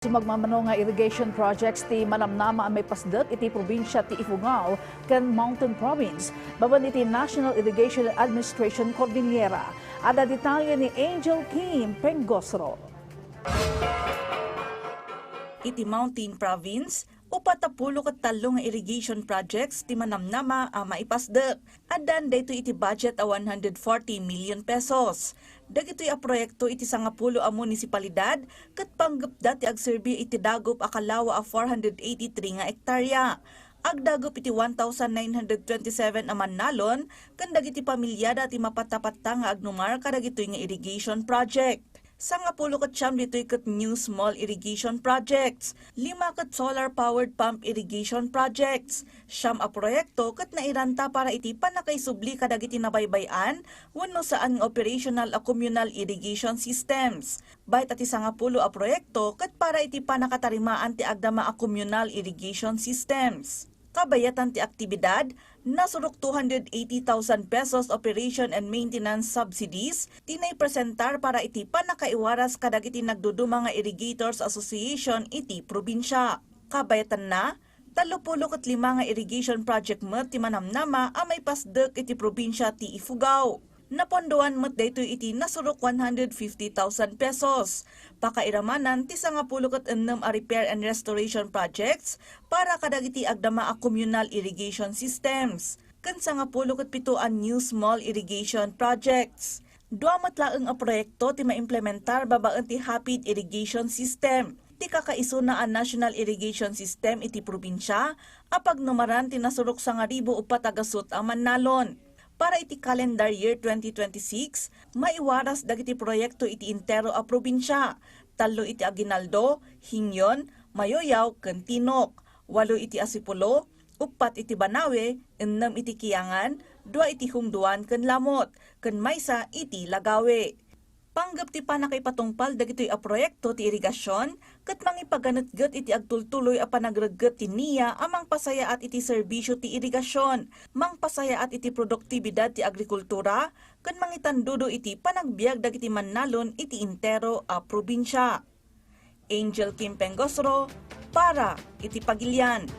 Magmamano nga irrigation projects ti manamnama ang may pasdat iti probinsya ti Ifugao ken Mountain Province. Baban iti National Irrigation Administration Cordillera. Ada detalye ni Angel Kim Pengosro. Iti Mountain Province, 40 nga irrigation projects ti manamnama a maipasdak. Adan dayto iti budget a 140 million pesos. Dagitoy a proyekto iti 10 a munisipalidad ket panggepda ti agserbi iti dagop a kalawa a 483 nga hektarya. Agdagop iti 1,927 a mannalon ken dagiti pamilyada ti mapatapatta nga agnumar kadagitoy nga irrigation project. 10 dito'y kat new small irrigation projects, 5 kat solar-powered pump irrigation projects, 9 a proyekto kat nairanta para iti panakaisubli kadagiti nabaybayan, wenno saan nga operational a communal irrigation systems. Bayt ati 10 a proyekto kat para iti panakatarimaan ti agdama a communal irrigation systems. Kabayatan ti aktibidad, nasurok 280,000 pesos operation and maintenance subsidies, tinay presentar para iti panakaiwaras kadagiti nagduduma nga Irrigators Association iti probinsya. Kabayatan na, 35 nga irrigation project met ti manamnama a may pasdek iti probinsya ti Ifugao. Napondoan met daytoy iti nasurok 150,000 pesos. Pakairamanan ti 16 a repair and restoration projects para kadagiti agdama a communal irrigation systems. Ken 17 a new small irrigation projects. Duamat laeng a proyekto ti maimplementar babaan ti Rapid Irrigation System. Ti kakaiso na ang National Irrigation System iti probinsya, apag numaran ti nasurok 1,004 a mannalon. Para iti calendar year 2026, maiwaras dagiti proyekto iti intero a probinsya. 3 iti Aguinaldo, Hingyon, Mayoyaw, ken Tinok. 8 iti Asipulo, 4 iti Banawe, 6 iti Kiangan, 2 iti Humduan ken Lamot, ken maysa iti Lagawe. Panggap ti panakaipatungpal dagitoy a proyekto ti irigasyon ket mangipaganetget iti agtultuloy a panagregget ti NIA amang pasayaat iti serbisyo ti irigasyon, mangpasayaat iti produktibidad ti agrikultura ken mangitandudo iti panagbiag dagiti mannalon iti intero a probinsya. Angel Kim Pengosro para iti Pagilian.